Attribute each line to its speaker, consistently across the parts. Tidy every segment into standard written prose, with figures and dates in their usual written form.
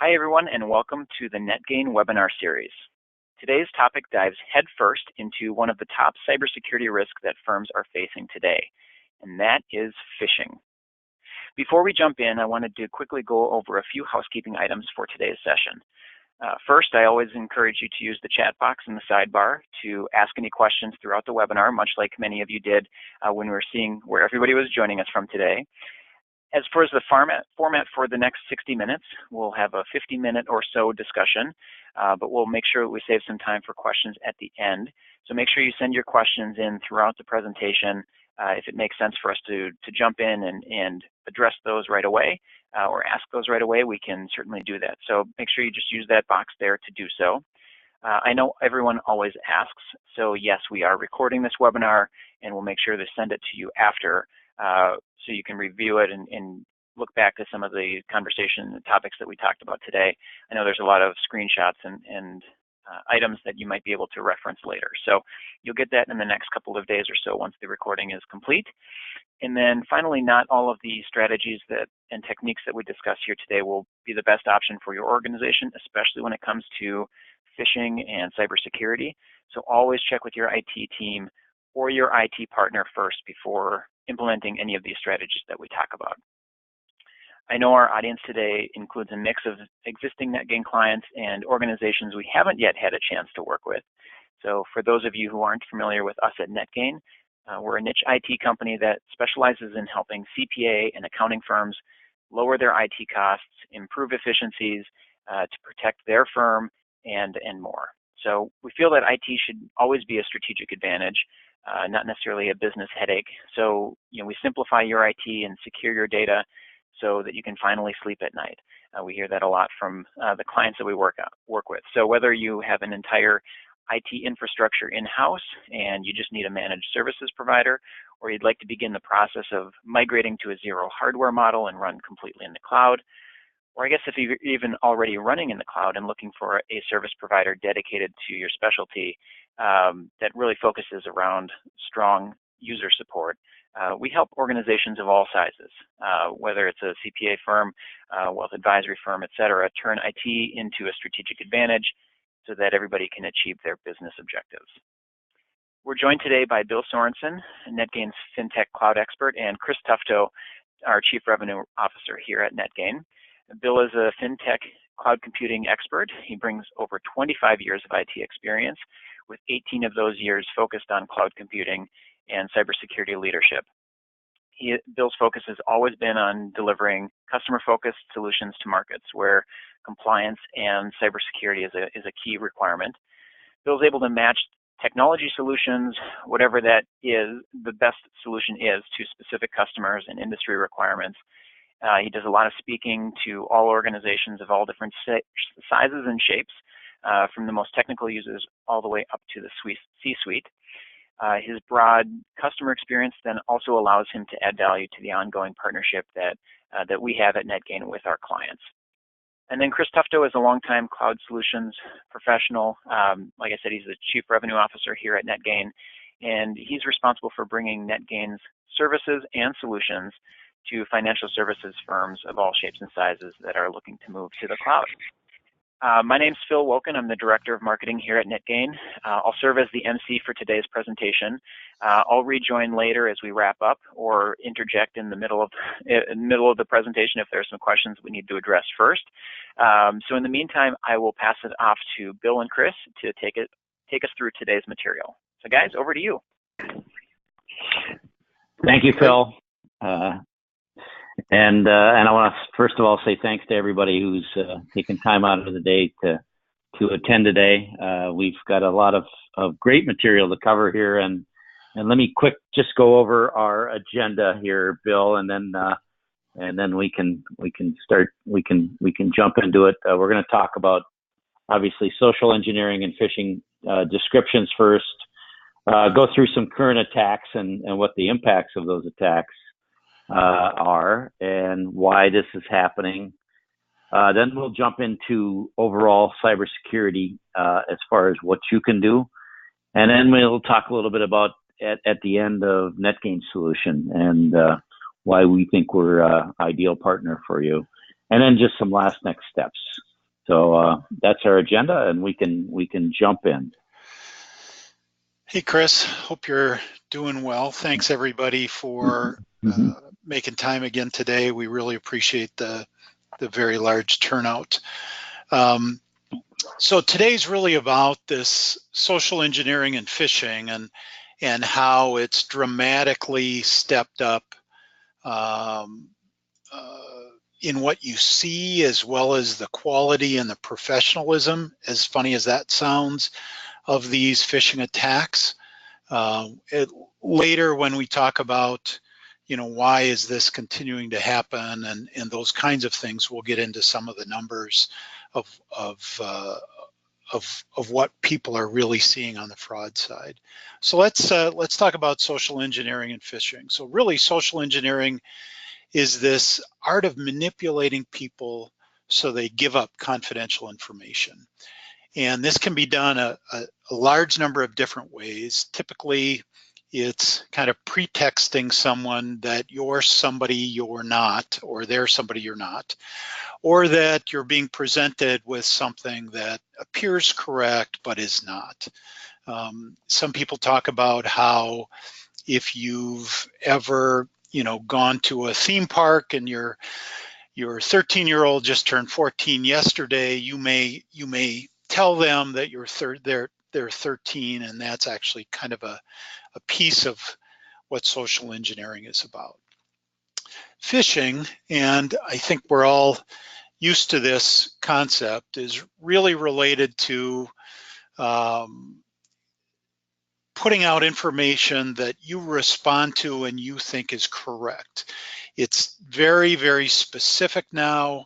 Speaker 1: Hi, everyone, and welcome to the Netgain webinar series. Today's topic dives headfirst into one of the top cybersecurity risks that firms are facing today, and that is phishing. Before we jump in, I wanted to quickly go over a few housekeeping items for today's session. First, I always encourage you to use the chat box in the sidebar to ask any questions throughout the webinar, much like many of you did when we were seeing where everybody was joining us from today. As far as the format for the next 60 minutes, we'll have a 50-minute or so discussion, but we'll make sure that we save some time for questions at the end. So make sure you send your questions in throughout the presentation. If it makes sense for us to jump in and address those right away or ask those right away, we can certainly do that. So make sure you just use that box there to do so. I know everyone always asks, so yes, we are recording this webinar, and we'll make sure to send it to you after so you can review it and look back to some of the conversation and topics that we talked about today. I know there's a lot of screenshots and items that you might be able to reference later. So you'll get that in the next couple of days or so once the recording is complete. And then finally, not all of the strategies and techniques that we discuss here today will be the best option for your organization, especially when it comes to phishing and cybersecurity. So always check with your IT team or your IT partner first before implementing any of these strategies that we talk about. I know our audience today includes a mix of existing Netgain clients and organizations we haven't yet had a chance to work with. So for those of you who aren't familiar with us at Netgain, we're a niche IT company that specializes in helping CPA and accounting firms lower their IT costs, improve efficiencies to protect their firm, and more. So we feel that IT should always be a strategic advantage, not necessarily a business headache. So we simplify your IT and secure your data so that you can finally sleep at night. We hear that a lot from the clients that we work with. So whether you have an entire IT infrastructure in-house and you just need a managed services provider, or you'd like to begin the process of migrating to a zero hardware model and run completely in the cloud, or I guess if you're even already running in the cloud and looking for a service provider dedicated to your specialty that really focuses around strong user support, we help organizations of all sizes, whether it's a CPA firm, wealth advisory firm, et cetera, turn IT into a strategic advantage so that everybody can achieve their business objectives. We're joined today by Bill Sorensen, Netgain's FinTech Cloud expert, and Chris Tufto, our Chief Revenue Officer here at Netgain. Bill is a FinTech cloud computing expert. He brings over 25 years of IT experience, with 18 of those years focused on cloud computing and cybersecurity leadership. Bill's focus has always been on delivering customer-focused solutions to markets where compliance and cybersecurity is a key requirement. Bill's able to match technology solutions, whatever that is, the best solution is to specific customers and industry requirements. He does a lot of speaking to all organizations of all different sizes and shapes, from the most technical users all the way up to the C-suite. His broad customer experience then also allows him to add value to the ongoing partnership that we have at Netgain with our clients. And then Chris Tufto is a longtime cloud solutions professional. Like I said, he's the Chief Revenue Officer here at Netgain, and he's responsible for bringing Netgain's services and solutions to financial services firms of all shapes and sizes that are looking to move to the cloud. My name's Phil Woken. I'm the Director of Marketing here at Netgain. I'll serve as the MC for today's presentation. I'll rejoin later as we wrap up or interject in the middle of the presentation if there are some questions we need to address first. So in the meantime, I will pass it off to Bill and Chris to take us through today's material. So guys, over to you.
Speaker 2: Thank you, Phil. And I want to first of all say thanks to everybody who's taken time out of the day to attend today. We've got a lot of great material to cover here, and let me just go over our agenda here, Bill, and then we can jump into it. We're going to talk about obviously social engineering and phishing descriptions first. Go through some current attacks and what the impacts of those attacks are and why this is happening. Then we'll jump into overall cybersecurity as far as what you can do. And then we'll talk a little bit about at the end of Netgain's solution and why we think we're an ideal partner for you. And then just some next steps. So that's our agenda, and we can jump in.
Speaker 3: Hey, Chris. Hope you're doing well. Thanks everybody for making time again today. We really appreciate the very large turnout. So today's really about this social engineering and phishing, and how it's dramatically stepped up um, in what you see, as well as the quality and the professionalism, as funny as that sounds, of these phishing attacks. Later, when we talk about, why is this continuing to happen, and those kinds of things, we'll get into some of the numbers of what people are really seeing on the fraud side. So let's talk about social engineering and phishing. So really, social engineering is this art of manipulating people so they give up confidential information. And this can be done a large number of different ways. Typically, it's kind of pretexting someone that you're somebody you're not, or they're somebody you're not, or that you're being presented with something that appears correct but is not. Some people talk about how if you've ever gone to a theme park and your 13-year-old just turned 14 yesterday, you may tell them that they're 13, and that's actually kind of a piece of what social engineering is about. Phishing, and I think we're all used to this concept, is really related to putting out information that you respond to and you think is correct. It's very, very specific now.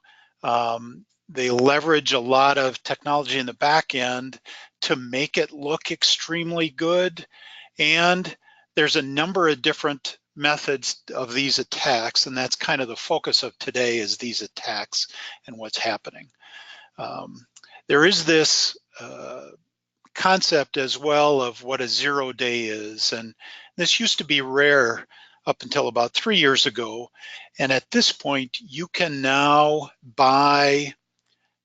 Speaker 3: They leverage a lot of technology in the back end to make it look extremely good. And there's a number of different methods of these attacks, and that's kind of the focus of today, is these attacks and what's happening. There is this concept as well of what a 0-day is, and this used to be rare up until about 3 years ago, and at this point you can now buy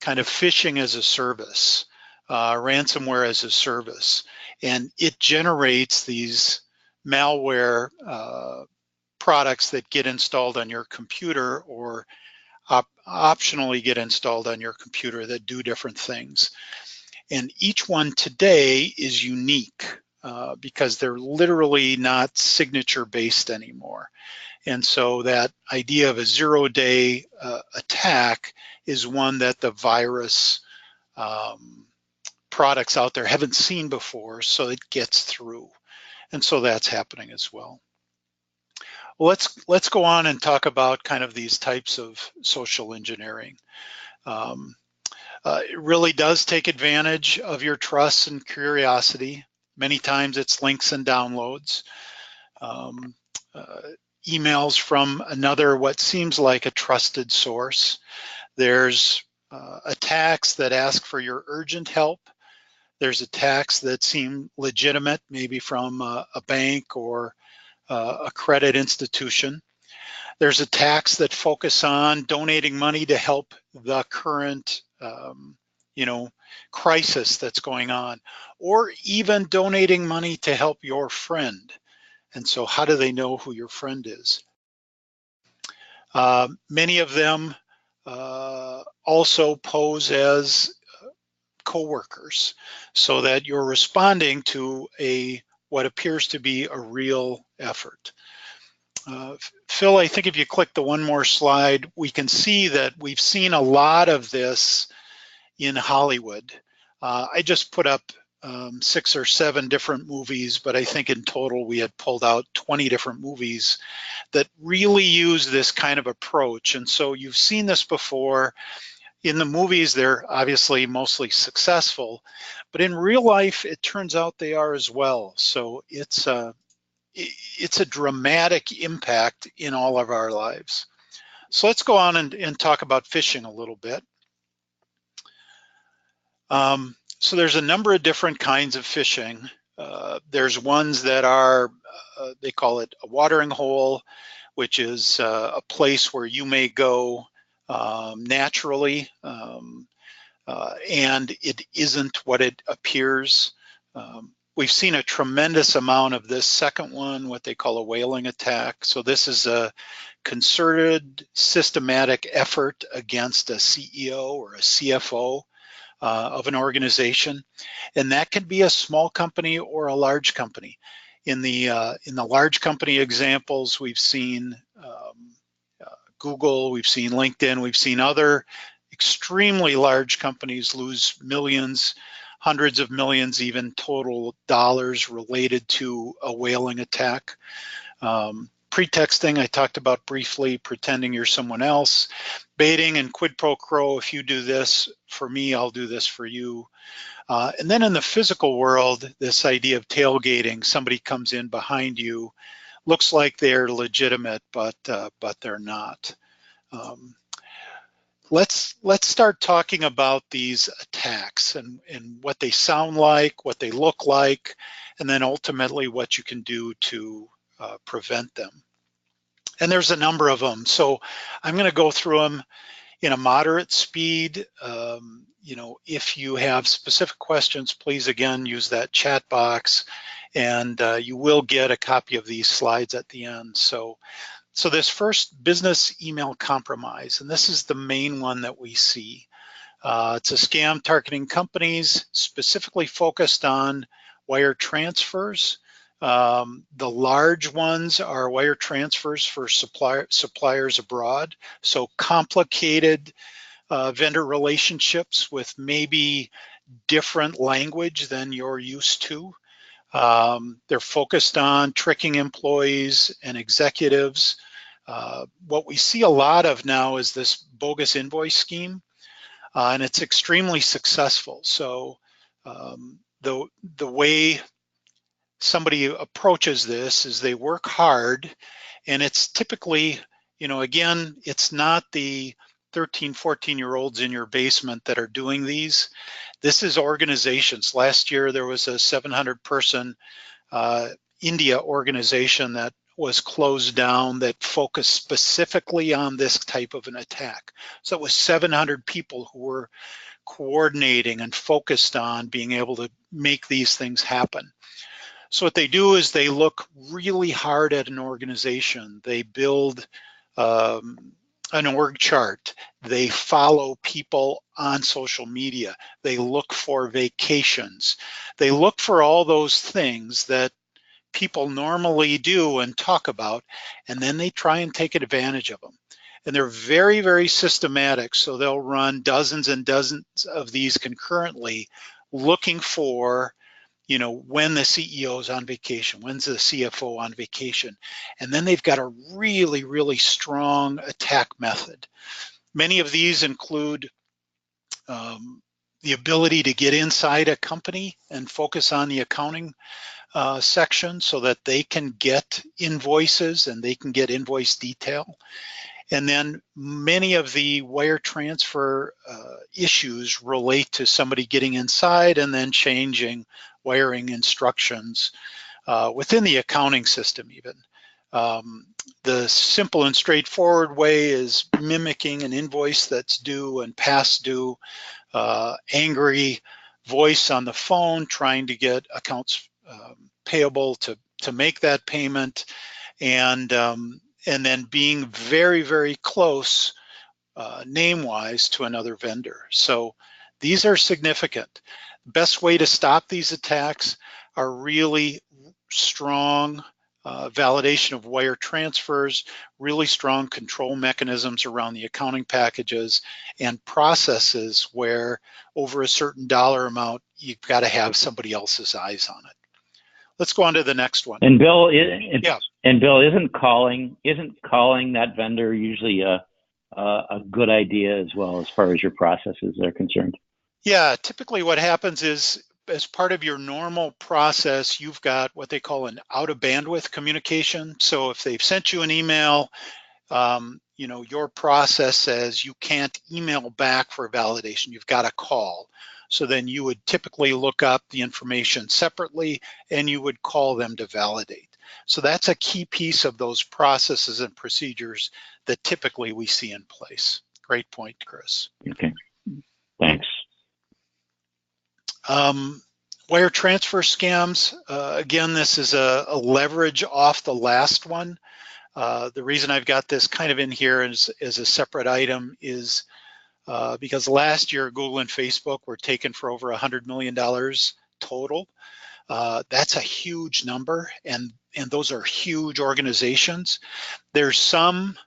Speaker 3: kind of phishing as a service, ransomware as a service, and it generates these malware products that get installed on your computer, or optionally get installed on your computer, that do different things. And each one today is unique because they're literally not signature based anymore. And so that idea of a 0-day attack is one that the virus products out there haven't seen before, so it gets through. And so that's happening as well. Well, let's go on and talk about kind of these types of social engineering. It really does take advantage of your trust and curiosity. Many times it's links and downloads, emails from another, what seems like a trusted source. There's attacks that ask for your urgent help. There's attacks that seem legitimate, maybe from a bank or a credit institution. There's attacks that focus on donating money to help the current crisis that's going on, or even donating money to help your friend. And so how do they know who your friend is? Many of them also pose as coworkers, so that you're responding to what appears to be a real effort. Phil, I think if you click the one more slide, we can see that we've seen a lot of this in Hollywood. I just put up 6 or 7 different movies, but I think in total we had pulled out 20 different movies that really use this kind of approach. And so you've seen this before. In the movies, they're obviously mostly successful, but in real life, it turns out they are as well. So it's a dramatic impact in all of our lives. So let's go on and talk about phishing a little bit. So there's a number of different kinds of phishing. There's ones that are, they call it a watering hole, which is a place where you may go naturally. and it isn't what it appears. We've seen a tremendous amount of this second one, what they call a whaling attack. So this is a concerted, systematic effort against a CEO or a CFO of an organization, and that can be a small company or a large company. In the large company examples, we've seen Google, we've seen LinkedIn, we've seen other extremely large companies lose millions, hundreds of millions, even total dollars related to a whaling attack. Pretexting, I talked about briefly, pretending you're someone else. Baiting and quid pro quo, if you do this for me, I'll do this for you. And then in the physical world, this idea of tailgating, somebody comes in behind you, looks like they're legitimate, but they're not. Let's start talking about these attacks and what they sound like, what they look like, and then ultimately what you can do to prevent them. And there's a number of them. So I'm going to go through them in a moderate speed. If you have specific questions, please again use that chat box, and you will get a copy of these slides at the end. So this first, business email compromise, and this is the main one that we see. It's a scam targeting companies specifically focused on wire transfers. The large ones are wire transfers for suppliers abroad. So complicated vendor relationships with maybe different language than you're used to. They're focused on tricking employees and executives. What we see a lot of now is this bogus invoice scheme, and it's extremely successful. So the way somebody approaches this is they work hard, and it's typically, again, it's not the 13, 14-year-olds in your basement that are doing these. This is organizations. Last year, there was a 700-person India organization that was closed down that focused specifically on this type of an attack. So it was 700 people who were coordinating and focused on being able to make these things happen. So what they do is they look really hard at an organization. They build an org chart. They follow people on social media. They look for vacations. They look for all those things that people normally do and talk about, and then they try and take advantage of them. And they're very, very systematic. So they'll run dozens and dozens of these concurrently, looking for when the CEO is on vacation, when's the CFO on vacation, and then they've got a really, really strong attack method. Many of these include the ability to get inside a company and focus on the accounting section so that they can get invoices and they can get invoice detail. And then many of the wire transfer issues relate to somebody getting inside and then changing wiring instructions within the accounting system even. The simple and straightforward way is mimicking an invoice that's due and past due, angry voice on the phone trying to get accounts payable to make that payment, and then being very, very close name-wise to another vendor. So these are significant. Best way to stop these attacks are really strong validation of wire transfers, really strong control mechanisms around the accounting packages, and processes where over a certain dollar amount, you've got to have somebody else's eyes on it. Let's go on to the next one.
Speaker 2: And Bill,
Speaker 3: yeah.
Speaker 2: And Bill, isn't calling that vendor usually a good idea as well as far as your processes are concerned?
Speaker 3: Yeah, typically what happens is as part of your normal process, you've got what they call an out of bandwidth communication. So if they've sent you an email, your process says you can't email back for validation, you've got to call. So then you would typically look up the information separately and you would call them to validate. So that's a key piece of those processes and procedures that typically we see in place. Great point, Chris.
Speaker 2: Okay, thanks.
Speaker 3: Wire transfer scams, again, this is a leverage off the last one. The reason I've got this kind of in here as a separate item is because last year Google and Facebook were taken for over $100 million total. That's a huge number, and those are huge organizations. There's some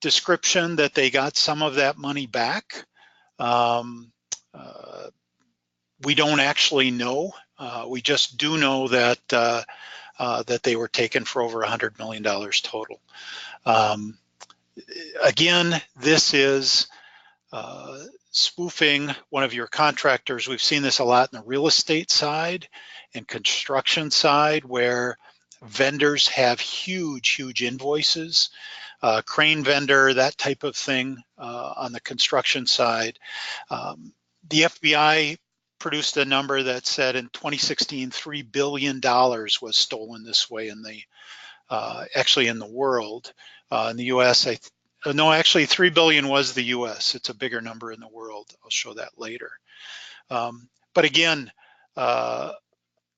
Speaker 3: description that they got some of that money back. We don't actually know. We just do know that that they were taken for over $100 million total. Again, this is spoofing one of your contractors. We've seen this a lot in the real estate side and construction side, where vendors have huge invoices, crane vendor, that type of thing on the construction side. The FBI produced a number that said in 2016, $3 billion was stolen this way in the actually in the world. In the US, no, actually 3 billion was the US. It's a bigger number in the world. I'll show that later. But again,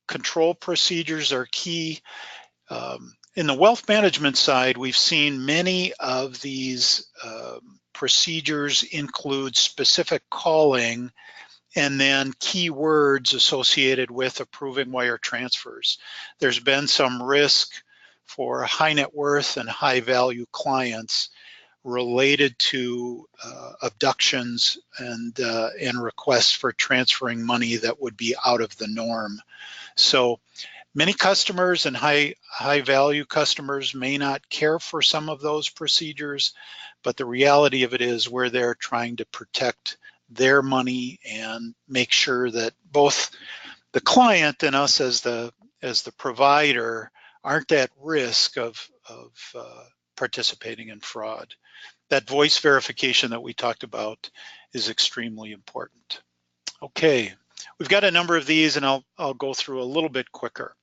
Speaker 3: control procedures are key. In the wealth management side, we've seen many of these procedures include specific calling and then keywords associated with approving wire transfers. There's been some risk for high net worth and high value clients related to abductions and requests for transferring money that would be out of the norm. So many customers and high value customers may not care for some of those procedures, but the reality of it is we're there trying to protect their money and make sure that both the client and us as the provider aren't at risk of participating in fraud. That voice verification that we talked about is extremely important. Okay, we've got a number of these, and I'll go through a little bit quicker.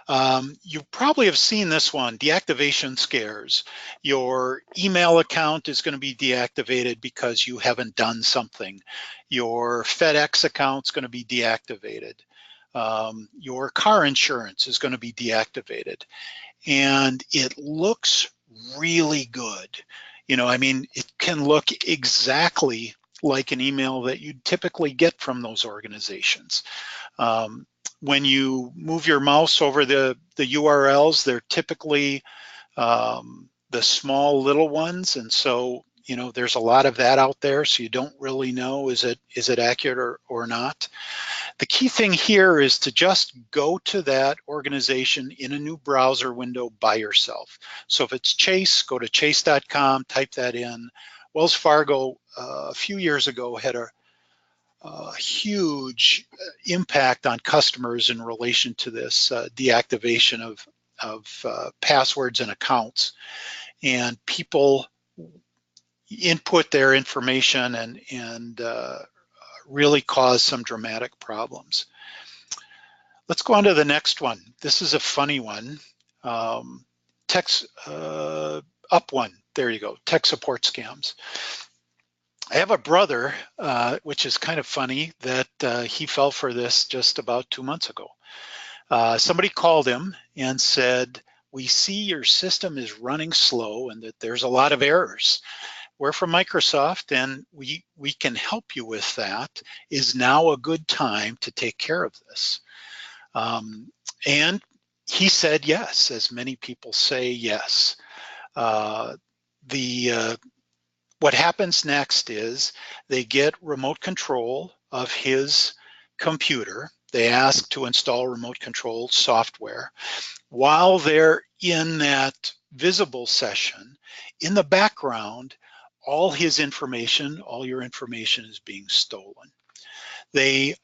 Speaker 3: You probably have seen this one, deactivation scares. Your email account is going to be deactivated because you haven't done something. Your FedEx account is going to be deactivated. Your car insurance is going to be deactivated. And it looks really good. You know, I mean, it can look exactly like an email that you typically get from those organizations. When you move your mouse over the URLs, they're typically the small little ones, and so you know there's a lot of that out there. So you don't really know is it accurate or not. The key thing here is to just go to that organization in a new browser window by yourself. So if it's Chase, go to chase.com, type that in. Wells Fargo a few years ago had a huge impact on customers in relation to this deactivation of passwords and accounts, and people input their information and really cause some dramatic problems. Let's go on to the next one. This is a funny one. Up one, there you go, tech support scams. I have a brother, which is kind of funny, that he fell for this just about 2 months ago. Somebody called him and said, "We see your system is running slow and that there's a lot of errors. We're from Microsoft and we can help you with that. Is now a good time to take care of this?" And he said yes, as many people say yes. What happens next is they get remote control of his computer. They ask to install remote control software. While they're in that visible session, in the background, all his information, all your information is being stolen. They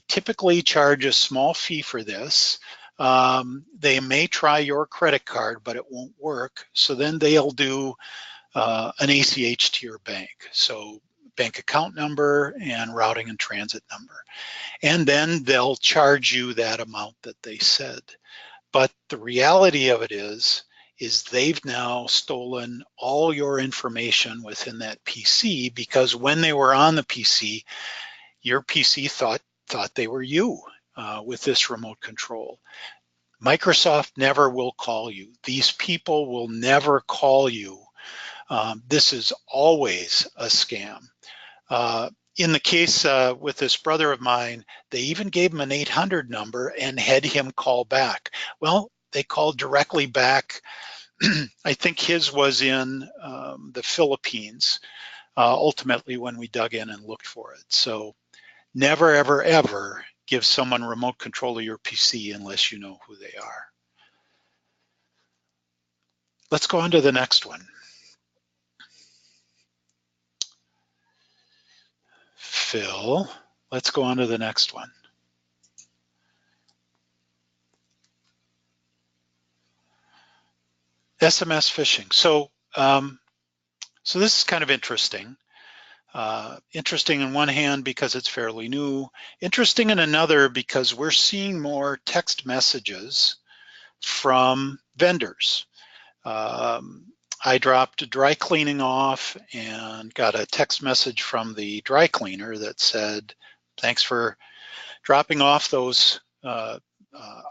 Speaker 3: typically charge a small fee for this. They may try your credit card, but it won't work. So then they'll do an ACH to your bank. So bank account number and routing and transit number. And then they'll charge you that amount that they said. But the reality of it is they've now stolen all your information within that PC, because when they were on the PC, your PC thought they were you with this remote control. Microsoft never will call you. These people will never call you. This is always a scam. In the case with this brother of mine, they even gave him an 800 number and had him call back. Well, they called directly back. I think his was in the Philippines, ultimately, when we dug in and looked for it. So never, ever, ever give someone remote control of your PC unless you know who they are. Let's go on to the next one. Phil, let's go on to the next one. SMS phishing. So this is kind of interesting. Interesting in one hand because it's fairly new. Interesting in another because we're seeing more text messages from vendors. I dropped dry cleaning off and got a text message from the dry cleaner that said, thanks for dropping off those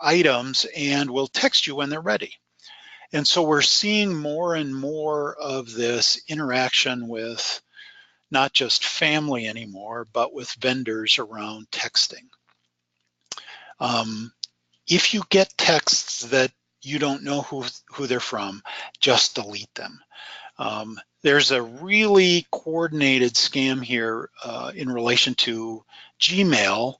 Speaker 3: items, and we'll text you when they're ready. And so we're seeing more and more of this interaction with not just family anymore, but with vendors around texting. If you get texts that you don't know who they're from, just delete them. There's a really coordinated scam here in relation to Gmail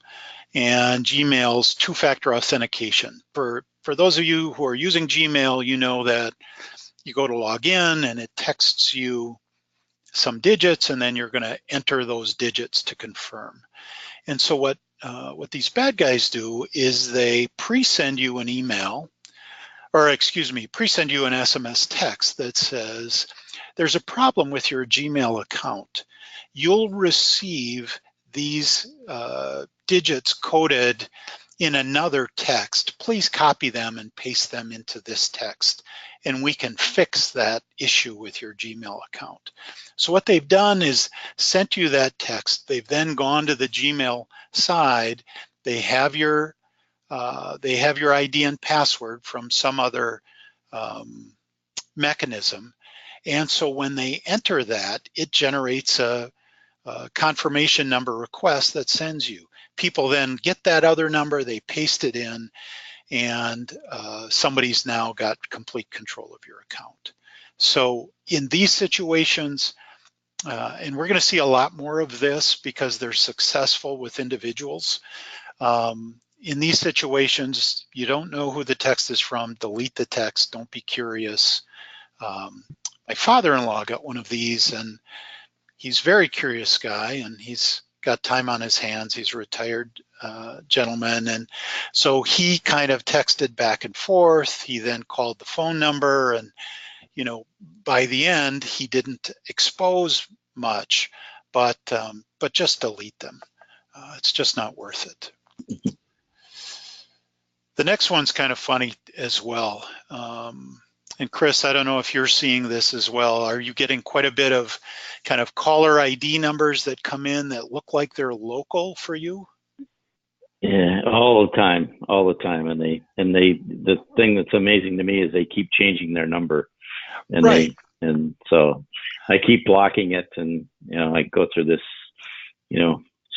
Speaker 3: and Gmail's two-factor authentication. For those of you who are using Gmail, you know that you go to log in and it texts you some digits, and then you're going to enter those digits to confirm. And so what these bad guys do is they pre-send you an email, or excuse me, pre-send you an SMS text that says, there's a problem with your Gmail account. You'll receive these digits coded in another text. Please copy them and paste them into this text, and we can fix that issue with your Gmail account. So what they've done is sent you that text. They've then gone to the Gmail side. They have your ID and password from some other mechanism. And so when they enter that, it generates a confirmation number request that sends you. People then get that other number, they paste it in, and somebody's now got complete control of your account. So in these situations, and we're going to see a lot more of this because they're successful with individuals. In these situations, you don't know who the text is from, delete the text, don't be curious. My father-in-law got one of these, and he's a very curious guy, and he's got time on his hands. He's a retired gentleman, and so he kind of texted back and forth. He then called the phone number, and by the end, he didn't expose much, but just delete them. It's just not worth it. The next one's kind of funny as well. And Chris, I don't know if you're seeing this as well. Are you getting quite a bit of kind of caller ID numbers that come in that look like they're local for you?
Speaker 2: Yeah, all the time. And the thing that's amazing to me is they keep changing their number, and
Speaker 3: right.
Speaker 2: And so I keep blocking it, and I go through this,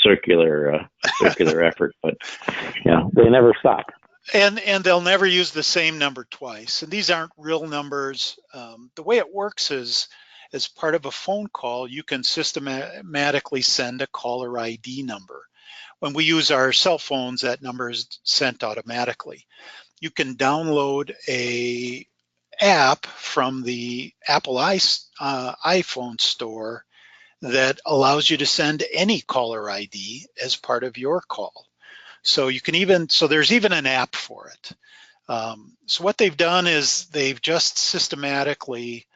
Speaker 2: circular effort, but they never stop.
Speaker 3: And they'll never use the same number twice. And these aren't real numbers. The way it works is, as part of a phone call, you can systematically send a caller ID number. When we use our cell phones, that number is sent automatically. You can download a app from the Apple iPhone store that allows you to send any caller ID as part of your call. So you can there's even an app for it. So what they've done is they've just systematically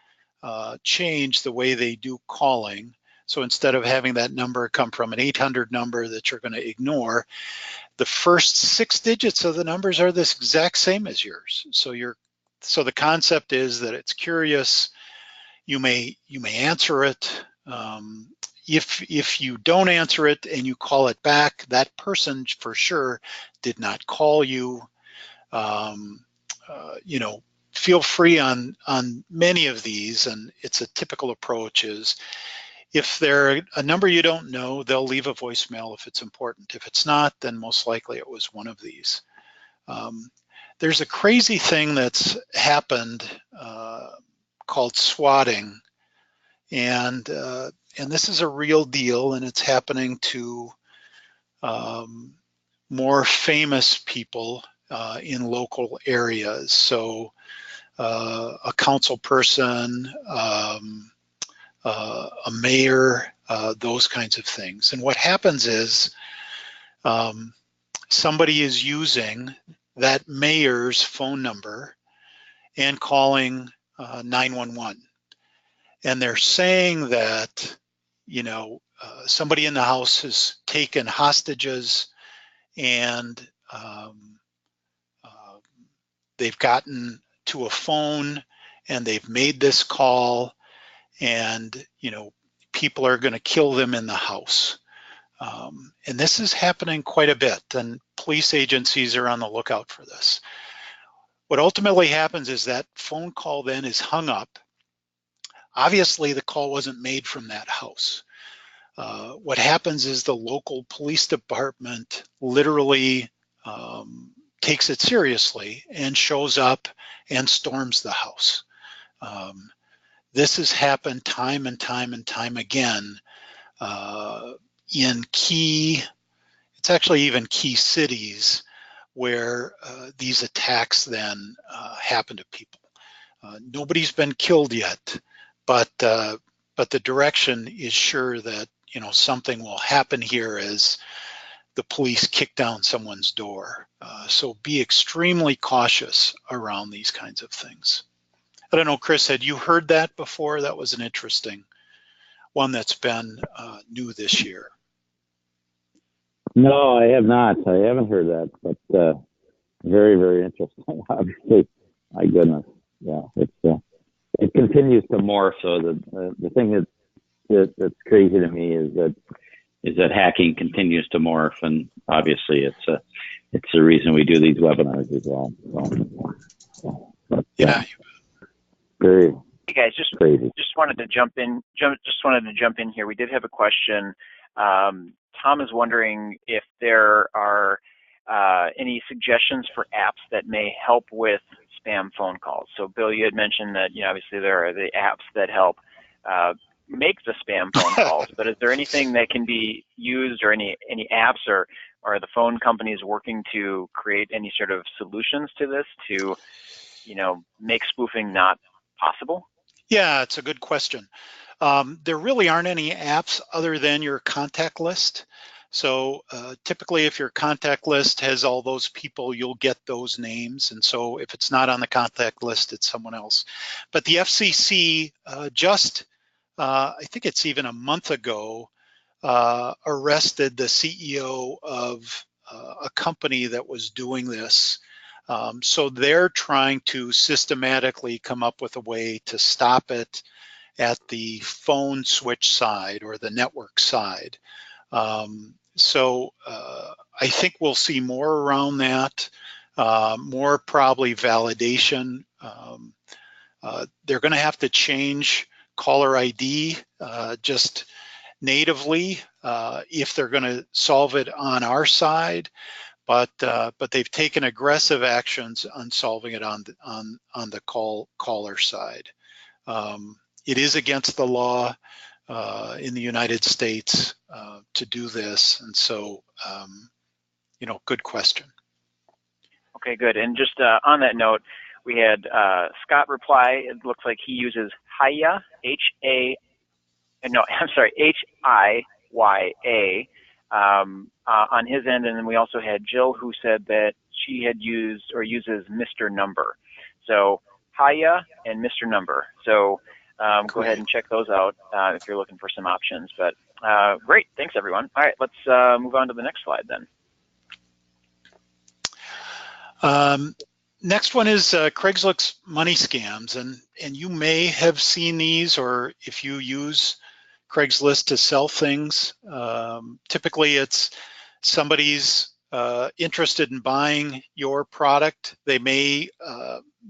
Speaker 3: changed the way they do calling. So instead of having that number come from an 800 number that you're going to ignore, the first 6 digits of the numbers are the exact same as yours. So the concept is that it's curious. You may answer it. if you don't answer it and you call it back, that person for sure did not call you. You know, feel free on many of these, and it's a typical approach is if they're a number you don't know, they'll leave a voicemail if it's important. If it's not, then most likely it was one of these. There's a crazy thing that's happened called swatting, and this is a real deal, and it's happening to more famous people in local areas. So a council person, a mayor, those kinds of things. And what happens is somebody is using that mayor's phone number and calling 911. And they're saying that, you know, somebody in the house has taken hostages and they've gotten to a phone and they've made this call, and you know, people are going to kill them in the house. And this is happening quite a bit, and police agencies are on the lookout for this. What ultimately happens is that phone call then is hung up. Obviously, the call wasn't made from that house. What happens is the local police department literally takes it seriously and shows up and storms the house. This has happened time and time and time again in it's actually even key cities where these attacks then happen to people. Nobody's been killed yet, but the direction is sure that, you know, something will happen here as the police kick down someone's door. So be extremely cautious around these kinds of things. I don't know, Chris, had you heard that before? That was an interesting one that's been new this year.
Speaker 2: No, I have not. I haven't heard that, but very, very interesting. Obviously, my goodness, yeah, it continues to morph. So the thing that's crazy to me is that hacking continues to morph, and obviously it's the reason we do these webinars as well. But,
Speaker 3: yeah.
Speaker 2: Very.
Speaker 1: Hey guys, just wanted to jump in. Here. We did have a question. Tom is wondering if there are any suggestions for apps that may help with spam phone calls. So Bill, you had mentioned that, you know, obviously there are the apps that help make the spam phone calls, but is there anything that can be used, or any apps, or are the phone companies working to create any sort of solutions to this to, you know, make spoofing not possible?
Speaker 3: Yeah, it's a good question. There really aren't any apps other than your contact list. So typically if your contact list has all those people, you'll get those names. And so if it's not on the contact list, it's someone else. But the FCC I think it's even a month ago, arrested the CEO of a company that was doing this. So they're trying to systematically come up with a way to stop it at the phone switch side or the network side. So I think we'll see more around that, more probably validation. They're going to have to change caller ID just natively if they're going to solve it on our side. But they've taken aggressive actions on solving it on the caller side. It is against the law in the United States to do this, and so you know, good question.
Speaker 1: Okay, good. And just on that note, we had Scott reply. It looks like he uses Hiya, Hiya, on his end, and then we also had Jill who said that she had used or uses Mr. Number. So Hiya and Mr. Number. So go ahead and check those out if you're looking for some options. But great, thanks everyone. All right, let's move on to the next slide then.
Speaker 3: Next one is Craigslist money scams, and you may have seen these, or if you use Craigslist to sell things. Typically, it's somebody's interested in buying your product. They may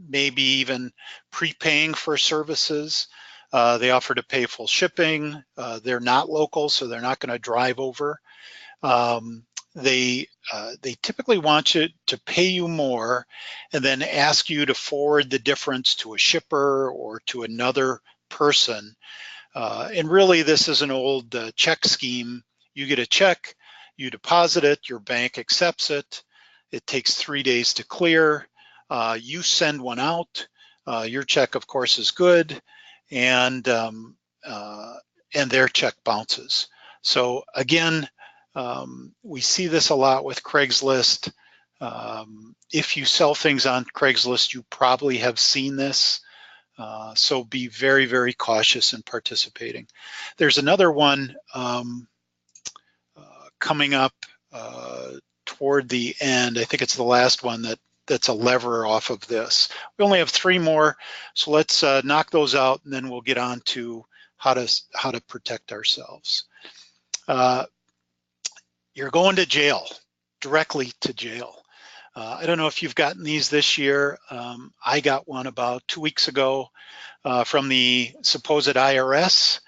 Speaker 3: maybe even prepaying for services. They offer to pay full shipping. They're not local, so they're not going to drive over. They typically want you to pay you more and then ask you to forward the difference to a shipper or to another person. And really, this is an old check scheme. You get a check, you deposit it, your bank accepts it. It takes 3 days to clear. You send one out. Your check, of course, is good, and their check bounces. So again, we see this a lot with Craigslist. If you sell things on Craigslist, you probably have seen this. So be very, very cautious in participating. There's another one coming up toward the end. I think it's the last one that's a lever off of this. We only have 3 more, so let's knock those out, and then we'll get on to how to protect ourselves. You're going to jail, directly to jail. I don't know if you've gotten these this year. I got one about 2 weeks ago from the supposed IRS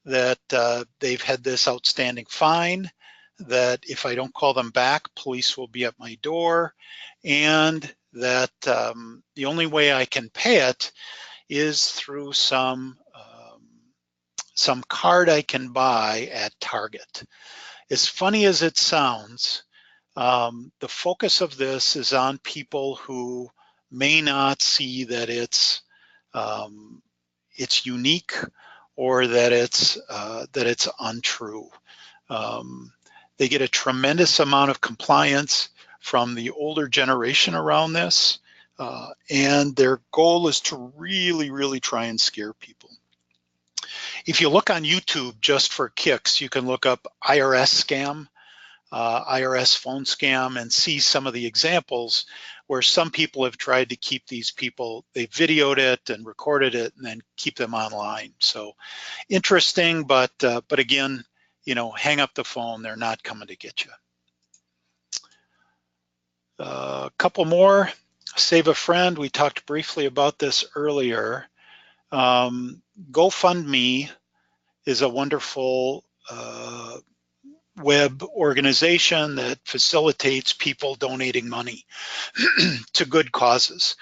Speaker 3: that they've had this outstanding fine, that if I don't call them back, police will be at my door, and that the only way I can pay it is through some card I can buy at Target. As funny as it sounds, the focus of this is on people who may not see that it's unique or that it's untrue. They get a tremendous amount of compliance from the older generation around this, and their goal is to really, really try and scare people. If you look on YouTube just for kicks, you can look up IRS scam, IRS phone scam, and see some of the examples where some people have tried to keep these people, they videoed it and recorded it and then keep them online. So interesting, but again, hang up the phone, they're not coming to get you. A couple more, save a friend. We talked briefly about this earlier. GoFundMe is a wonderful web organization that facilitates people donating money to good causes.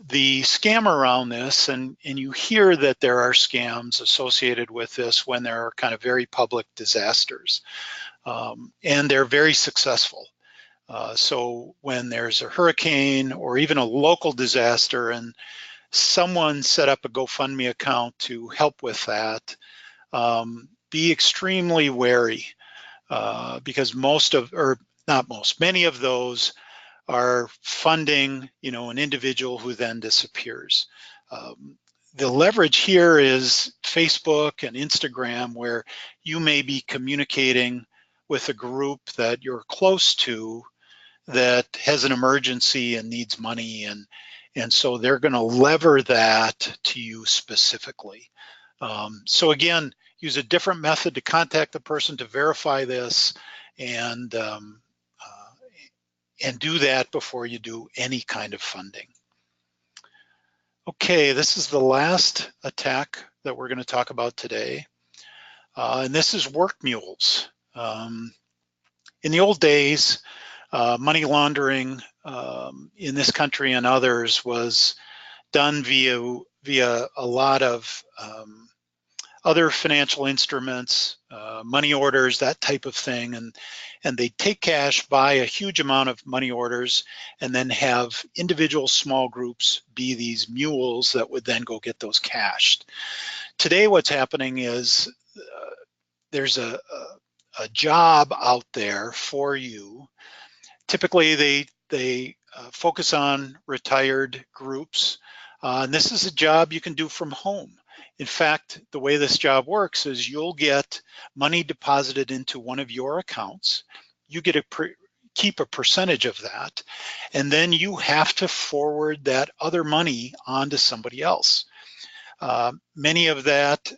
Speaker 3: The scam around this, and you hear that there are scams associated with this when there are kind of very public disasters, and they're very successful. So when there's a hurricane or even a local disaster and someone set up a GoFundMe account to help with that, be extremely wary because many of those are funding, an individual who then disappears. The leverage here is Facebook and Instagram, where you may be communicating with a group that you're close to that has an emergency and needs money, and so they're going to lever that to you specifically. So again, use a different method to contact the person to verify this, and do that before you do any kind of funding. Okay, this is the last attack that we're going to talk about today, and this is work mules. In the old days, money laundering in this country and others was done via a lot of other financial instruments, money orders, that type of thing, and they take cash, buy a huge amount of money orders, and then have individual small groups be these mules that would then go get those cashed. Today, what's happening is there's a job out there for you. Typically, they focus on retired groups, and this is a job you can do from home. In fact, the way this job works is you'll get money deposited into one of your accounts. You get keep a percentage of that, and then you have to forward that other money on to somebody else. Many of that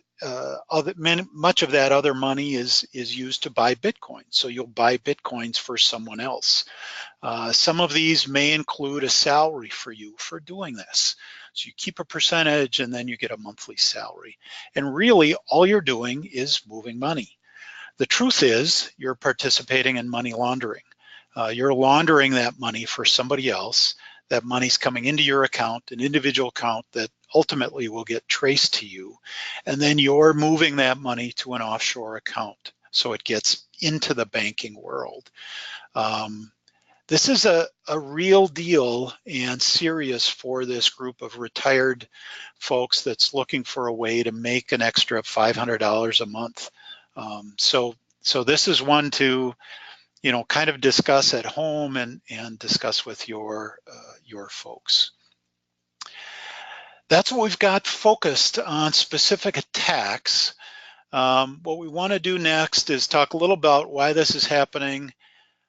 Speaker 3: much of that other money is used to buy Bitcoin. So you'll buy Bitcoins for someone else. Some of these may include a salary for you for doing this. So you keep a percentage and then you get a monthly salary. And really all you're doing is moving money. The truth is you're participating in money laundering. You're laundering that money for somebody else. That money's coming into your account, an individual account that ultimately will get traced to you. And then you're moving that money to an offshore account. So it gets into the banking world. This is a real deal and serious for this group of retired folks that's looking for a way to make an extra $500 a month. So this is one to, kind of discuss at home and discuss with your folks. That's what we've got focused on specific attacks. What we want to do next is talk a little about why this is happening,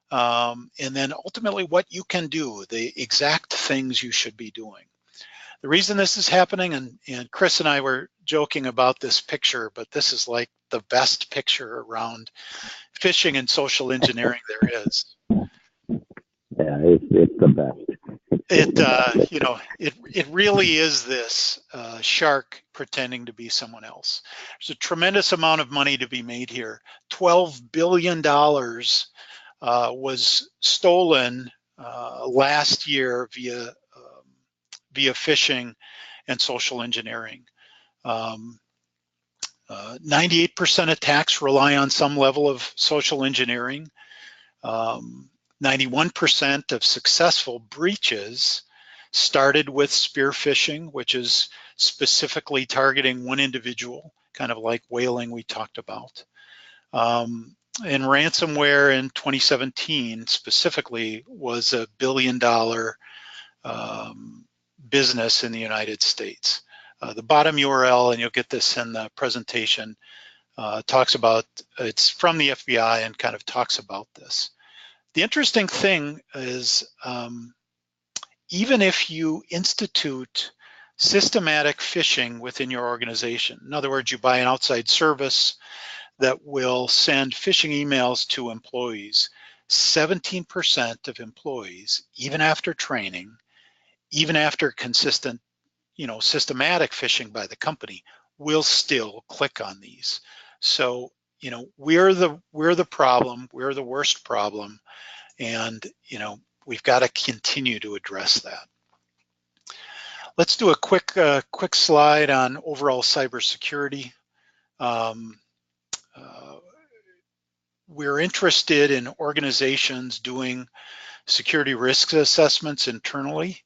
Speaker 3: and then ultimately what you can do, the exact things you should be doing. The reason this is happening, and Chris and I were joking about this picture, but this is like the best picture around phishing and social engineering there is.
Speaker 2: Yeah, it's the best.
Speaker 3: It really is this shark pretending to be someone else. There's a tremendous amount of money to be made here. $12 billion was stolen last year via phishing and social engineering. 98% attacks rely on some level of social engineering. 91% of successful breaches started with spear phishing, which is specifically targeting one individual, kind of like whaling we talked about. And ransomware in 2017 specifically was a $1 billion business in the United States. The bottom URL, and you'll get this in the presentation, talks about, it's from the FBI and kind of talks about this. The interesting thing is, even if you institute systematic phishing within your organization, in other words, you buy an outside service that will send phishing emails to employees, 17% of employees, even after training, even after consistent, systematic phishing by the company, will still click on these. So, we're the problem, we're the worst problem, and we've got to continue to address that. Let's do a quick slide on overall cybersecurity. We're interested in organizations doing security risk assessments internally,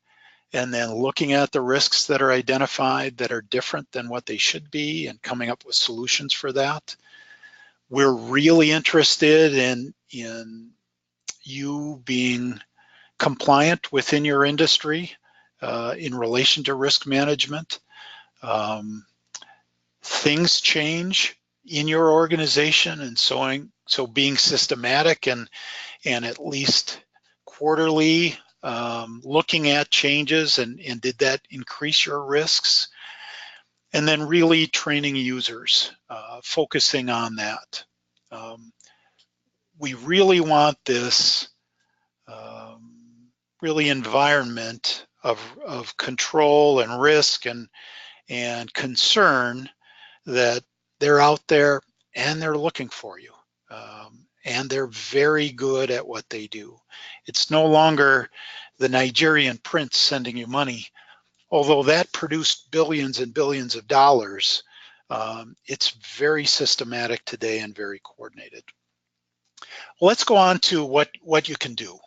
Speaker 3: and then looking at the risks that are identified that are different than what they should be and coming up with solutions for that. We're really interested in you being compliant within your industry in relation to risk management. Things change in your organization, and so being systematic and at least quarterly looking at changes and did that increase your risks, and then really training users, focusing on that. We really want this really environment of control and risk and concern that they're out there and they're looking for you. And they're very good at what they do. It's no longer the Nigerian prince sending you money, although that produced billions and billions of dollars. It's very systematic today and very coordinated. Well, let's go on to what you can do.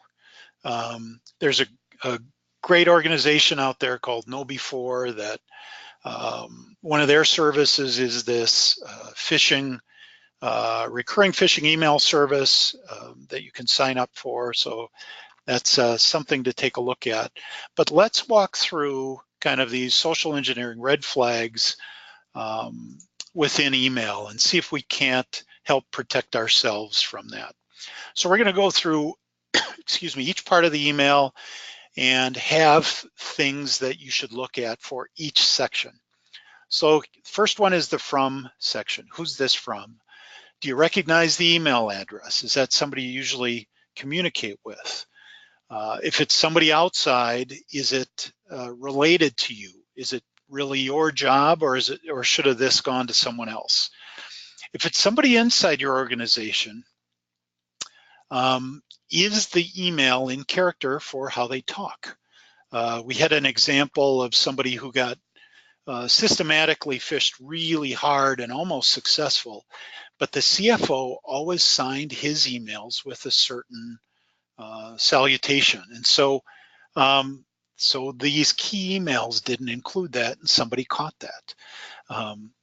Speaker 3: There's a great organization out there called KnowBe4 that one of their services is this phishing, recurring phishing email service that you can sign up for. So that's something to take a look at. But let's walk through kind of these social engineering red flags within email and see if we can't help protect ourselves from that. So we're going to go through, excuse me, each part of the email and have things that you should look at for each section. So first one is the from section. Who's this from? Do you recognize the email address? Is that somebody you usually communicate with? If it's somebody outside, is it related to you? Is it really your job, or should have this gone to someone else? If it's somebody inside your organization, is the email in character for how they talk? We had an example of somebody who got systematically phished really hard and almost successful, but the CFO always signed his emails with a certain salutation. And so these key emails didn't include that, and somebody caught that.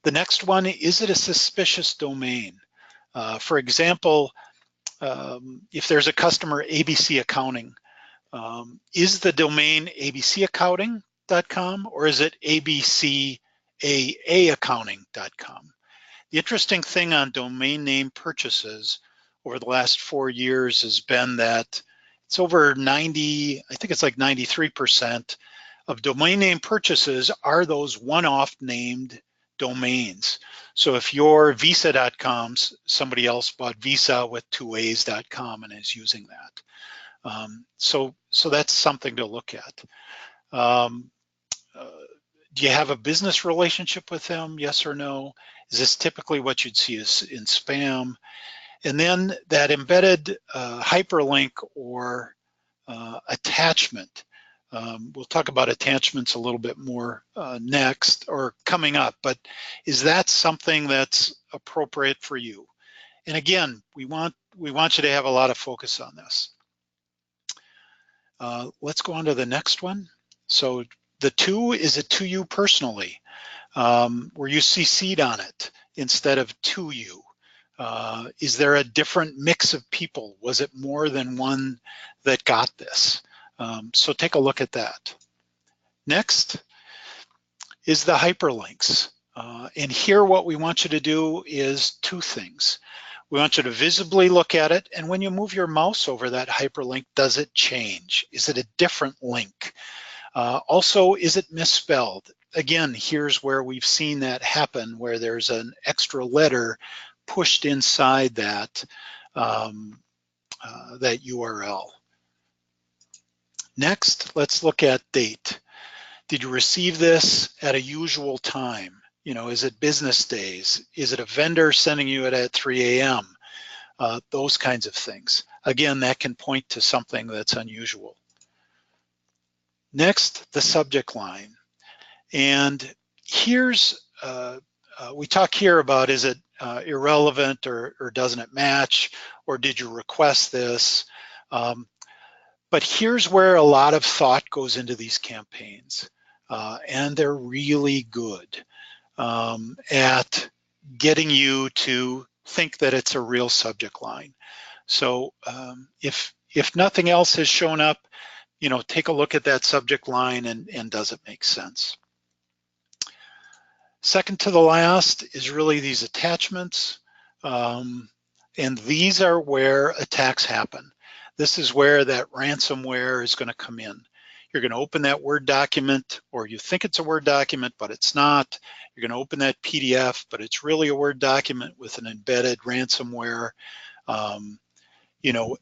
Speaker 3: The next one, is it a suspicious domain? For example, if there's a customer ABC Accounting, is the domain abcaccounting.com or is it abcaaaccounting.com? The interesting thing on domain name purchases over the last 4 years has been that it's over 90, I think it's like 93% of domain name purchases are those one-off named domains. So if you're visa.com, somebody else bought visa with 2a's.com and is using that. So that's something to look at. Do you have a business relationship with them? Yes or no? Is this typically what you'd see is in spam? And then that embedded hyperlink or attachment. We'll talk about attachments a little bit more next or coming up, but is that something that's appropriate for you? And again, we want you to have a lot of focus on this. Let's go on to the next one. So the to, is it to you personally? Were you CC'd on it instead of to you? Is there a different mix of people? Was it more than one that got this? So take a look at that. Next is the hyperlinks. And here what we want you to do is two things. We want you to visibly look at it, and when you move your mouse over that hyperlink, does it change? Is it a different link? Also, is it misspelled? Again, here's where we've seen that happen, where there's an extra letter pushed inside that, that URL. Next, let's look at date. Did you receive this at a usual time? You know, is it business days? Is it a vendor sending you it at 3 a.m.? Those kinds of things. Again, that can point to something that's unusual. Next, the subject line. And here's, we talk here about, is it irrelevant or doesn't it match, or did you request this? But here's where a lot of thought goes into these campaigns, and they're really good at getting you to think that it's a real subject line. So if nothing else has shown up, you know, take a look at that subject line and does it make sense? Second to the last is really these attachments. And these are where attacks happen. This is where that ransomware is going to come in. You're going to open that Word document, or you think it's a Word document, but it's not. You're going to open that PDF, but it's really a Word document with an embedded ransomware. You know,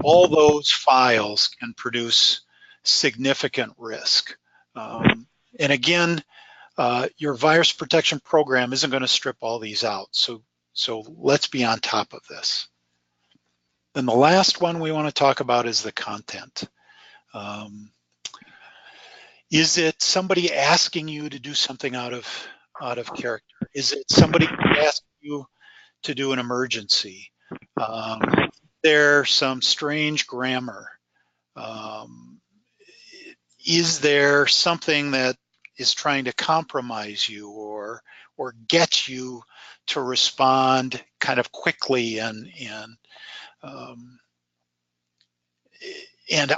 Speaker 3: all those files can produce significant risk. And again, your virus protection program isn't going to strip all these out. So let's be on top of this. Then the last one we want to talk about is the content. Is it somebody asking you to do something out of character? Is it somebody asking you to do an emergency? There's some strange grammar. Is there something that is trying to compromise you or get you to respond kind of quickly and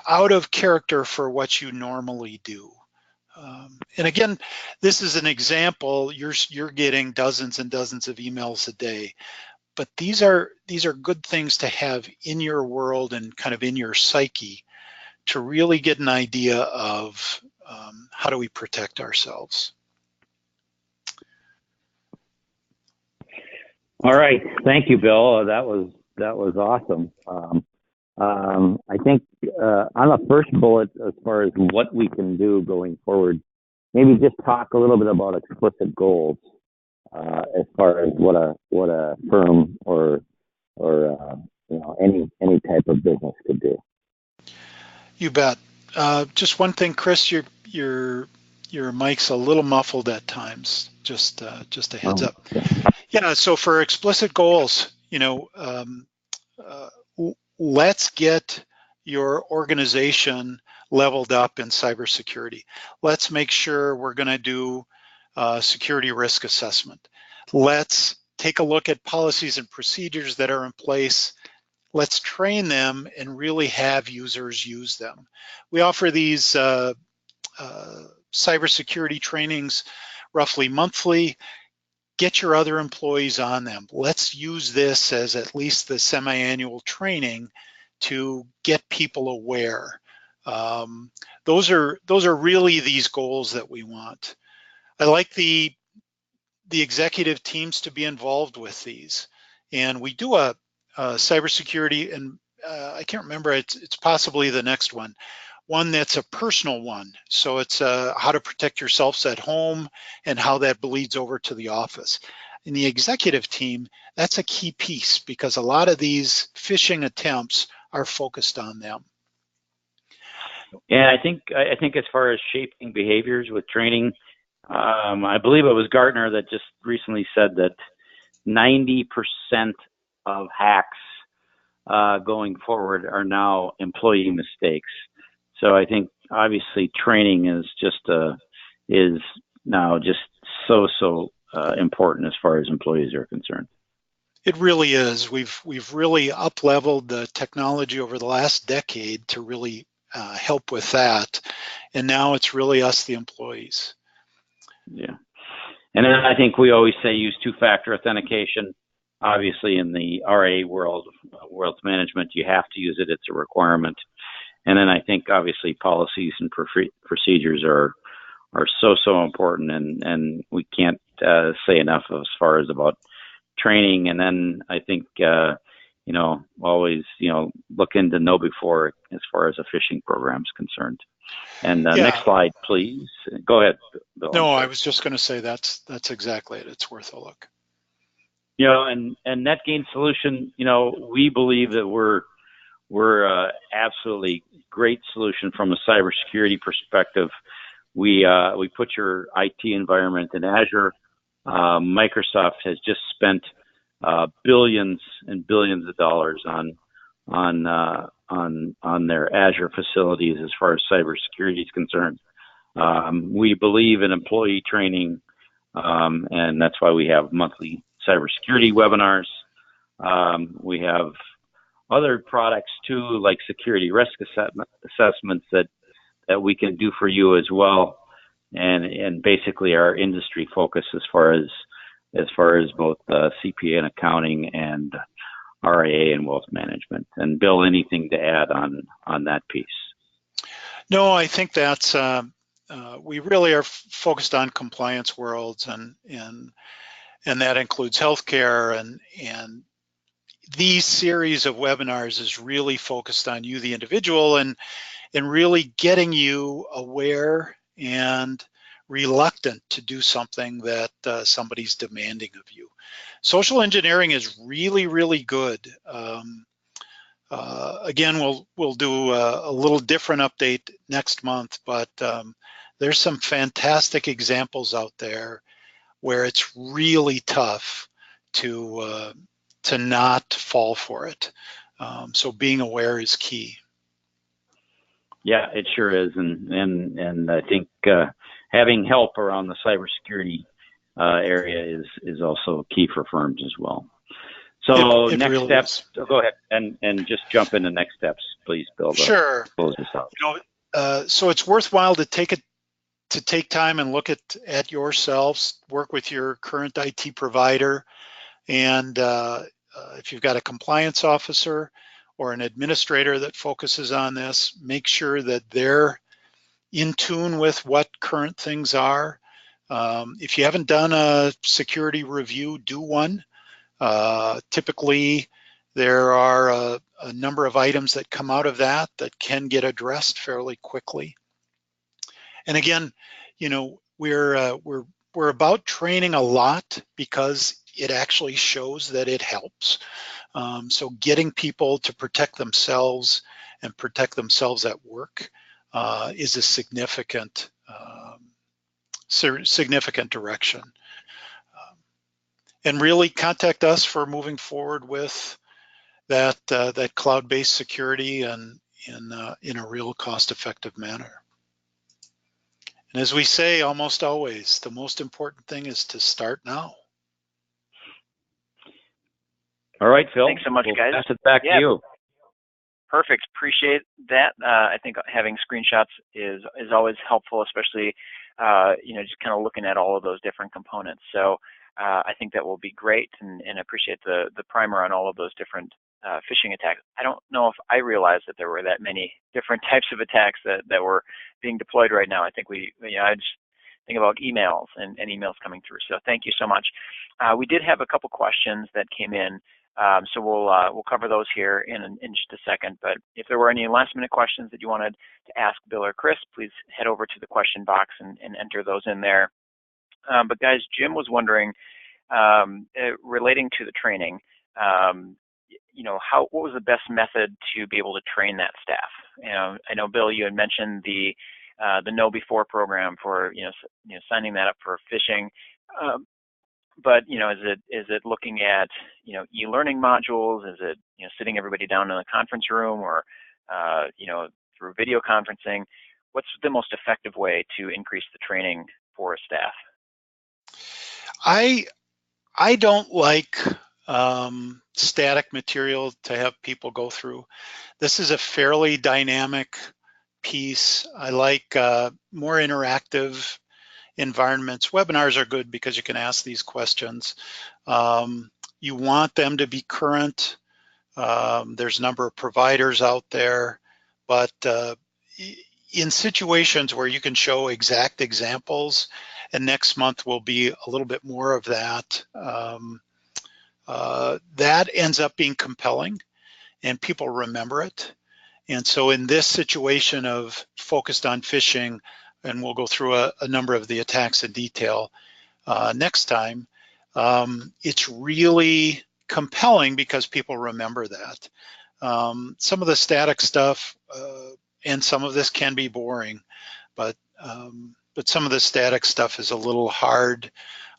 Speaker 3: out of character for what you normally do? And again, this is an example. You're getting dozens and dozens of emails a day, but these are good things to have in your world and kind of in your psyche to really get an idea of how do we protect ourselves.
Speaker 2: All right, thank you, Bill. That was awesome. I think on the first bullet, as far as what we can do going forward, maybe just talk a little bit about explicit goals as far as what a firm or any type of business could do.
Speaker 3: You bet. Just one thing, Chris, your mic's a little muffled at times. Just a heads up. Yeah. So for explicit goals, let's get your organization leveled up in cybersecurity. Let's make sure we're going to do security risk assessment. Let's take a look at policies and procedures that are in place. Let's train them and really have users use them. We offer these cybersecurity trainings roughly monthly. Get your other employees on them. Let's use this as at least the semi-annual training to get people aware. Those are really these goals that we want. I like the executive teams to be involved with these, and we do a cybersecurity, and I can't remember. It's possibly the next one that's a personal one. So it's how to protect yourselves at home and how that bleeds over to the office. In the executive team, that's a key piece because a lot of these phishing attempts are focused on them.
Speaker 2: Yeah, I think as far as shaping behaviors with training, I believe it was Gartner that just recently said that 90% of hacks going forward are now employee mistakes. So I think obviously training is now just so important as far as employees are concerned.
Speaker 3: It really is. We've really up-leveled the technology over the last decade to really help with that, and now it's really us, the employees.
Speaker 2: Yeah, and then I think we always say use two-factor authentication. Obviously, in the RA world, wealth management, you have to use it. It's a requirement. And then I think obviously policies and procedures are so important, and we can't say enough as far as about training. And then I think always look into know before as far as a phishing program is concerned. And next slide, please. Go ahead, Bill.
Speaker 3: No, I was just going to say that's exactly it. It's worth a look.
Speaker 2: And Netgain solution, we believe that we're absolutely great solution from a cybersecurity perspective. We put your IT environment in Azure. Microsoft has just spent billions and billions of dollars on their Azure facilities as far as cybersecurity is concerned. We believe in employee training, and that's why we have monthly cybersecurity webinars. We have other products too, like security risk assessments that we can do for you as well, and basically our industry focus as far as both CPA and accounting and RIA and wealth management. And Bill, anything to add on that piece?
Speaker 3: No, I think that's we really are focused on compliance worlds, and that includes healthcare, and these series of webinars is really focused on you, the individual, and really getting you aware and reluctant to do something that somebody's demanding of you. Social engineering is really, really good. Again, we'll do a little different update next month, but there's some fantastic examples out there where it's really tough to not fall for it. So being aware is key.
Speaker 2: Yeah, it sure is, and I think having help around the cybersecurity area is also key for firms as well. So
Speaker 3: it
Speaker 2: next
Speaker 3: really
Speaker 2: steps. Oh, go ahead and just jump into next steps, please, Bill.
Speaker 3: Sure.
Speaker 2: Close this out.
Speaker 3: So it's worthwhile to take time and look at yourselves, work with your current IT provider, and if you've got a compliance officer or an administrator that focuses on this, make sure that they're in tune with what current things are. If you haven't done a security review, do one. Typically, there are a number of items that come out of that can get addressed fairly quickly. And again, you know, we're about training a lot because it actually shows that it helps. So getting people to protect themselves and protect themselves at work is a significant significant direction. And really contact us for moving forward with that cloud-based security and in a real cost-effective manner. And as we say almost always, the most important thing is to start now.
Speaker 2: All right, Phil.
Speaker 1: Thanks so much, guys.
Speaker 2: Pass it back to you.
Speaker 1: Perfect. Appreciate that. I think having screenshots is always helpful, especially just kind of looking at all of those different components. So I think that will be great, and appreciate the primer on all of those different phishing attacks. I don't know if I realized that there were that many different types of attacks that were being deployed right now. I think I just think about emails and emails coming through. So thank you so much. We did have a couple questions that came in. So we'll cover those here in just a second. But if there were any last-minute questions that you wanted to ask Bill or Chris, please head over to the question box and enter those in there. But guys, Jim was wondering, relating to the training, what was the best method to be able to train that staff? I know Bill, you had mentioned the Know Before program for signing that up for phishing. But is it looking at e-learning modules? Is it sitting everybody down in the conference room, or through video conferencing? What's the most effective way to increase the training for a staff?
Speaker 3: I don't like static material to have people go through. This is a fairly dynamic piece. I like more interactive environments. Webinars are good because you can ask these questions. You want them to be current. There's a number of providers out there, but in situations where you can show exact examples, and next month will be a little bit more of that, that ends up being compelling and people remember it. And so in this situation of focused on phishing, and we'll go through a number of the attacks in detail next time, it's really compelling because people remember that. Some of the static stuff, and some of this can be boring, but some of the static stuff is a little hard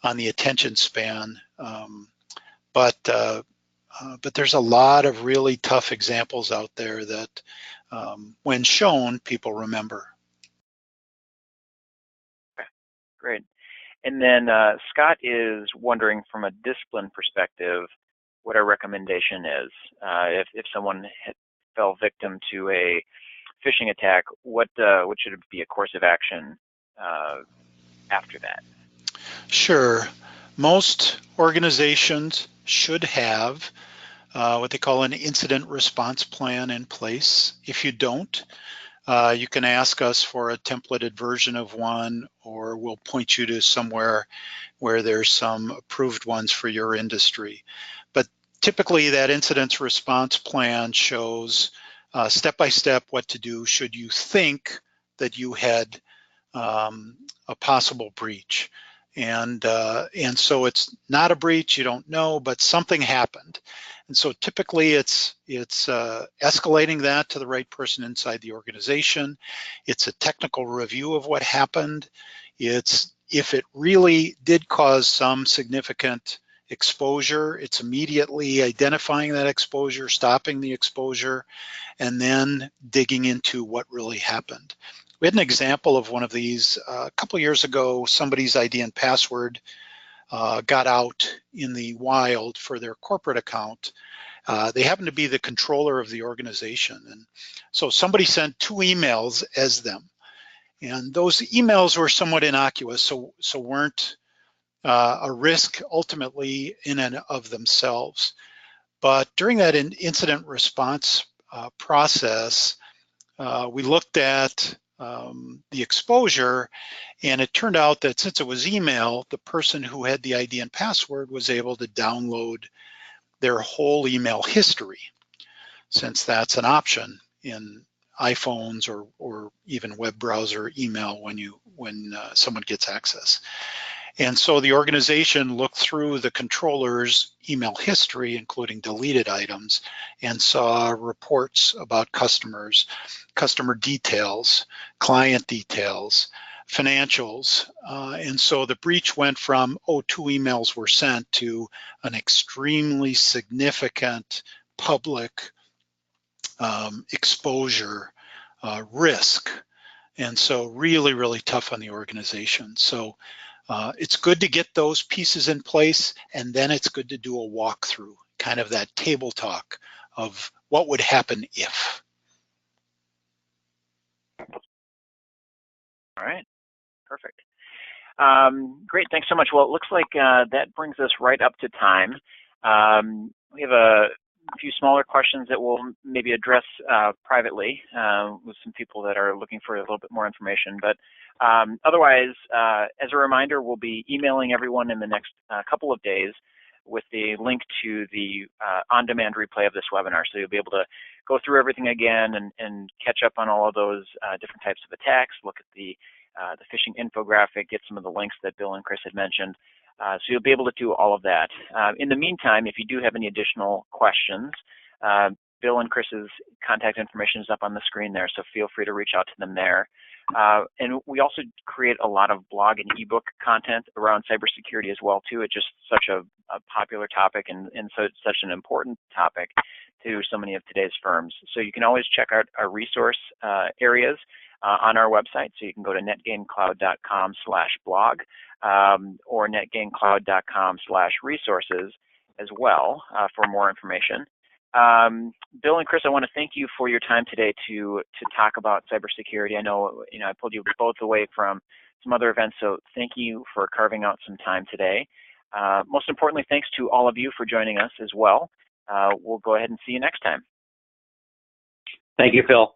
Speaker 3: on the attention span. But there's a lot of really tough examples out there that, when shown, people remember.
Speaker 1: Great. And then Scott is wondering, from a discipline perspective, what our recommendation is. If someone fell victim to a phishing attack, what should be a course of action after that?
Speaker 3: Sure. Most organizations should have what they call an incident response plan in place. If you don't, you can ask us for a templated version of one, or we'll point you to somewhere where there's some approved ones for your industry. But typically that incident response plan shows step-by-step what to do should you think that you had a possible breach. And so it's not a breach, you don't know, but something happened. And so typically it's escalating that to the right person inside the organization. It's a technical review of what happened. It's, if it really did cause some significant exposure, it's immediately identifying that exposure, stopping the exposure, and then digging into what really happened. We had an example of one of these a couple of years ago. Somebody's ID and password got out in the wild for their corporate account. They happened to be the controller of the organization. And so somebody sent 2 emails as them. And those emails were somewhat innocuous, so weren't a risk ultimately in and of themselves. But during that incident response process, we looked at the exposure. And it turned out that since it was email, the person who had the ID and password was able to download their whole email history, since that's an option in iPhones or even web browser email when someone gets access. And so the organization looked through the controller's email history, including deleted items, and saw reports about customers, customer details, client details, financials. And so the breach went from, oh, 2 emails were sent, to an extremely significant public exposure risk. And so really, really tough on the organization. So it's good to get those pieces in place, and then it's good to do a walkthrough, kind of that table talk of what would happen if.
Speaker 1: All right, perfect. Great, thanks so much. Well, it looks like that brings us right up to time. We have a few smaller questions that we'll maybe address privately with some people that are looking for a little bit more information. But otherwise, as a reminder, we'll be emailing everyone in the next couple of days with the link to the on-demand replay of this webinar. So you'll be able to go through everything again and catch up on all of those different types of attacks, look at the phishing infographic, get some of the links that Bill and Chris had mentioned. So you'll be able to do all of that. In the meantime, if you do have any additional questions, Bill and Chris's contact information is up on the screen there, so feel free to reach out to them there. And we also create a lot of blog and ebook content around cybersecurity as well too. It's just such a popular topic and so it's such an important topic to so many of today's firms. So you can always check out our resource areas on our website. So you can go to netgaincloud.com/blog or netgaincloud.com/resources as well for more information. Bill and Chris, I want to thank you for your time today to talk about cybersecurity. I know I pulled you both away from some other events, so thank you for carving out some time today. Most importantly, thanks to all of you for joining us as well. We'll go ahead and see you next time.
Speaker 2: Thank you, Phil.